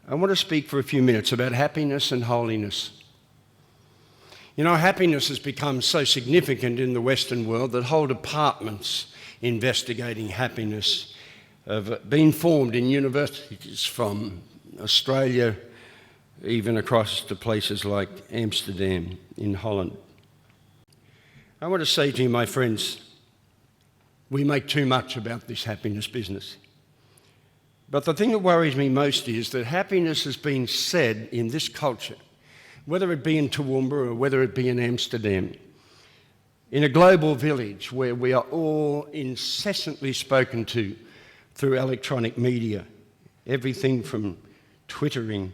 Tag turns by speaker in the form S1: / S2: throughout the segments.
S1: I want to speak for a few minutes about happiness and holiness. You know, happiness has become so significant in the Western world that whole departments investigating happiness have been formed in universities from Australia even across to places like Amsterdam in Holland. I want to say to you, my friends, we make too much about this happiness business. But the thing that worries me most is that happiness has been said in this culture, whether it be in Toowoomba or whether it be in Amsterdam, in a global village where we are all incessantly spoken to through electronic media, everything from Twittering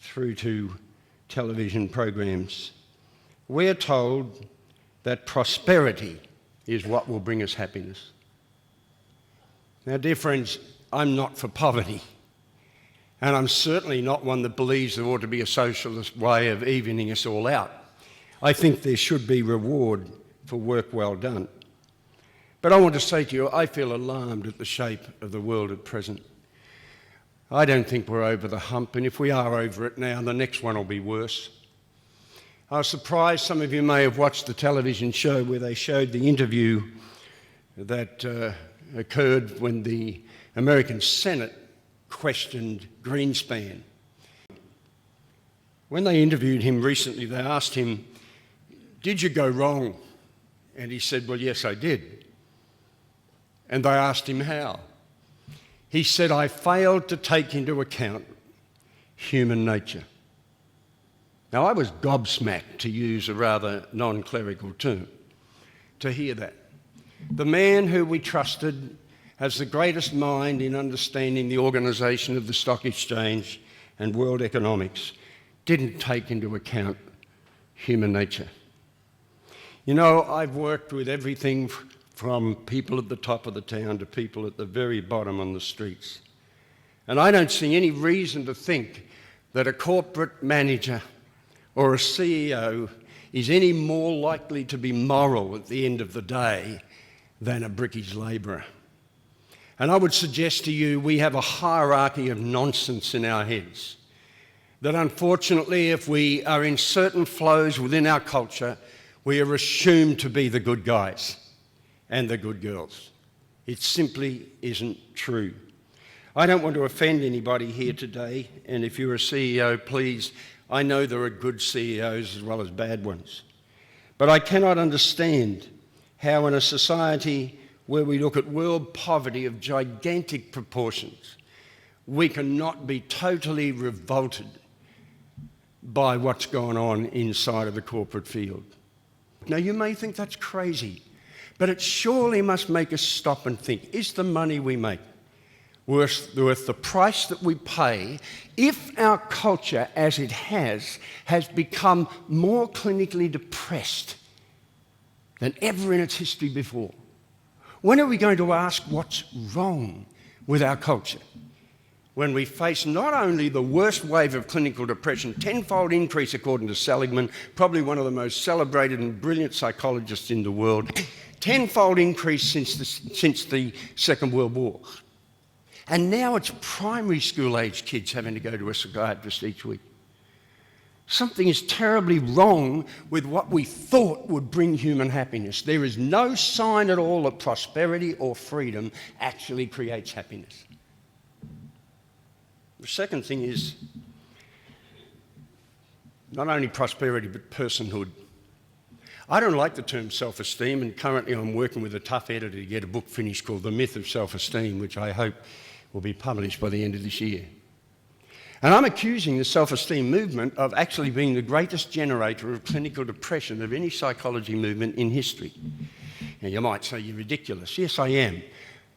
S1: through to television programs. We are told that prosperity is what will bring us happiness. Now, dear friends, I'm not for poverty, and I'm certainly not one that believes there ought to be a socialist way of evening us all out. I think there should be reward for work well done. But I want to say to you, I feel alarmed at the shape of the world at present. I don't think we're over the hump, and if we are over it now, the next one will be worse. I was surprised some of you may have watched the television show where they showed the interview that occurred when the American Senate questioned Greenspan. When they interviewed him recently, they asked him, "Did you go wrong?" And he said, "Well, yes, I did." And they asked him how. He said, "I failed to take into account human nature." Now, I was gobsmacked, to use a rather non-clerical term, to hear that. The man who we trusted has the greatest mind in understanding the organisation of the stock exchange and world economics didn't take into account human nature. You know, I've worked with everything from people at the top of the town to people at the very bottom on the streets. And I don't see any reason to think that a corporate manager or a CEO is any more likely to be moral at the end of the day than a brickage labourer. And I would suggest to you we have a hierarchy of nonsense in our heads that unfortunately, if we are in certain flows within our culture, we are assumed to be the good guys and the good girls. It simply isn't true. I don't want to offend anybody here today, and if you're a CEO, please, I know there are good CEOs as well as bad ones. But I cannot understand how in a society where we look at world poverty of gigantic proportions, we cannot be totally revolted by what's going on inside of the corporate field. Now, you may think that's crazy, but it surely must make us stop and think, is the money we make worth the price that we pay if our culture, as it has become more clinically depressed than ever in its history before? When are we going to ask what's wrong with our culture? When we face not only the worst wave of clinical depression, tenfold increase according to Seligman, probably one of the most celebrated and brilliant psychologists in the world, tenfold increase since the Second World War. And now it's primary school age kids having to go to a psychiatrist each week. Something is terribly wrong with what we thought would bring human happiness. There is no sign at all that prosperity or freedom actually creates happiness. The second thing is not only prosperity but personhood. I don't like the term self-esteem, and currently I'm working with a tough editor to get a book finished called The Myth of Self-Esteem, which I hope will be published by the end of this year. And I'm accusing the self-esteem movement of actually being the greatest generator of clinical depression of any psychology movement in history. Now, you might say you're ridiculous. Yes, I am.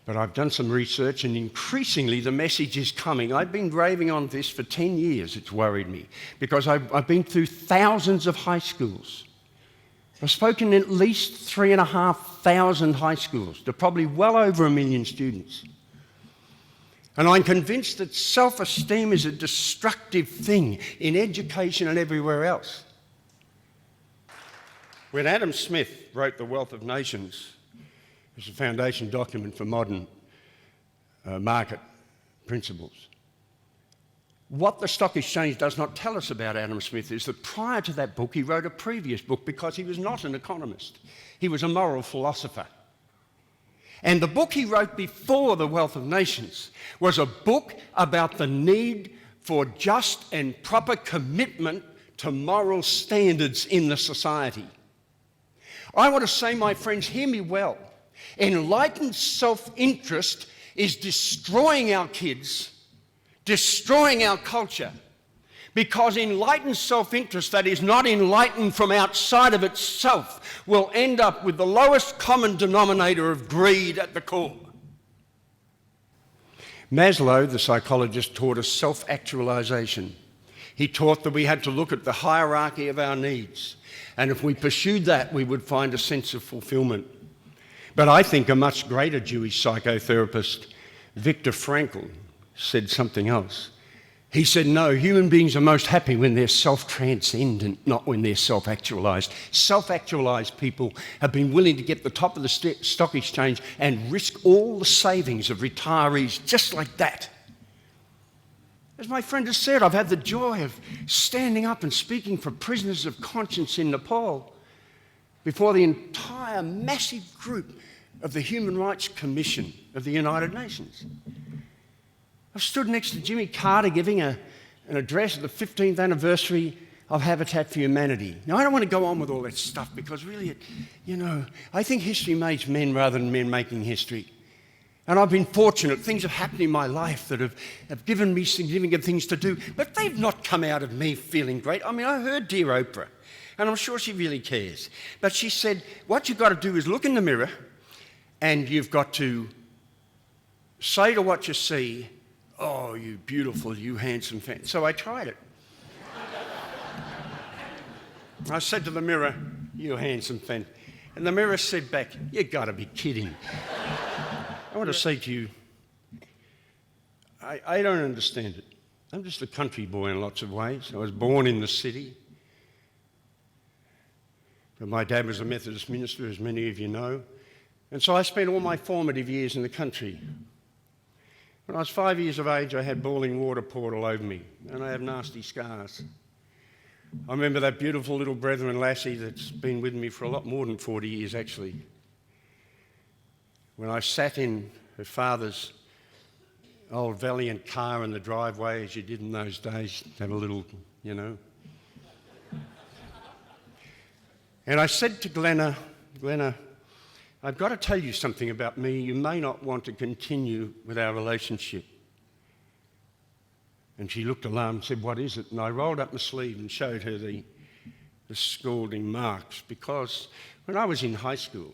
S1: But I've done some research, and increasingly the message is coming. I've been raving on this for 10 years. It's worried me because I've been through thousands of high schools. I've spoken in at least 3,500 high schools to probably well over 1 million students. And I'm convinced that self-esteem is a destructive thing in education and everywhere else. When Adam Smith wrote The Wealth of Nations, it's a foundation document for modern market principles, What the Stock Exchange does not tell us about Adam Smith is that prior to that book, he wrote a previous book because he was not an economist. He was a moral philosopher. And the book he wrote before The Wealth of Nations was a book about the need for just and proper commitment to moral standards in the society. I want to say, my friends, hear me well. Enlightened self-interest is destroying our kids, destroying our culture, because enlightened self-interest that is not enlightened from outside of itself will end up with the lowest common denominator of greed at the core. Maslow, the psychologist, taught us self-actualization. He taught that we had to look at the hierarchy of our needs, and if we pursued that, we would find a sense of fulfillment. But I think a much greater Jewish psychotherapist, Viktor Frankl, said something else. He said, no, human beings are most happy when they're self-transcendent, not when they're self-actualised. Self-actualised people have been willing to get to the top of the stock exchange and risk all the savings of retirees just like that. As my friend has said, I've had the joy of standing up and speaking for prisoners of conscience in Nepal before the entire massive group of the Human Rights Commission of the United Nations. I've stood next to Jimmy Carter giving an address at the 15th anniversary of Habitat for Humanity. Now, I don't want to go on with all that stuff because really, I think history makes men rather than men making history. And I've been fortunate. Things have happened in my life that have given me significant things to do, but they've not come out of me feeling great. I mean, I heard dear Oprah, and I'm sure she really cares. But she said, what you've got to do is look in the mirror and you've got to say to what you see, oh, you beautiful, you handsome fan. So I tried it. I said to the mirror, you handsome fan. And the mirror said back, you got to be kidding. I want to say to you, I don't understand it. I'm just a country boy in lots of ways. I was born in the city. But my dad was a Methodist minister, as many of you know. And so I spent all my formative years in the country. When I was 5 years of age, I had boiling water poured all over me, and I have nasty scars. I remember that beautiful little brethren lassie that's been with me for a lot more than 40 years, actually. When I sat in her father's old Valiant car in the driveway, as you did in those days, have a little, And I said to Glenna, I've got to tell you something about me. You may not want to continue with our relationship. And she looked alarmed and said, what is it? And I rolled up my sleeve and showed her the scalding marks, because when I was in high school,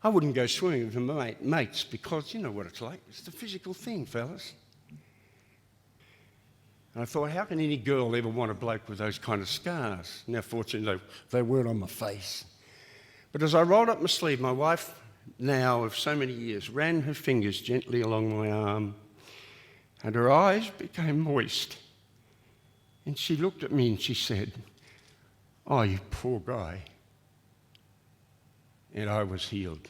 S1: I wouldn't go swimming with my mates because you know what it's like. It's the physical thing, fellas. And I thought, how can any girl ever want a bloke with those kind of scars? Now, fortunately, they weren't on my face. But as I rolled up my sleeve, my wife, now of so many years, ran her fingers gently along my arm, and her eyes became moist. And she looked at me and she said, oh, you poor guy. And I was healed.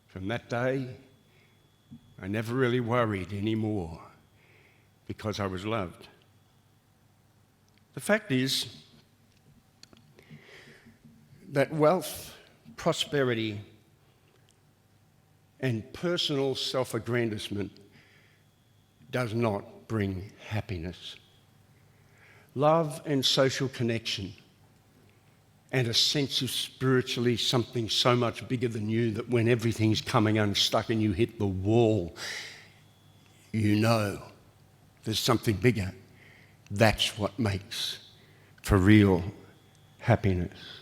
S1: From that day, I never really worried anymore because I was loved. The fact is that wealth, prosperity, and personal self-aggrandizement does not bring happiness. Love and social connection and a sense of spiritually something so much bigger than you that when everything's coming unstuck and you hit the wall, you know there's something bigger. That's what makes for real happiness.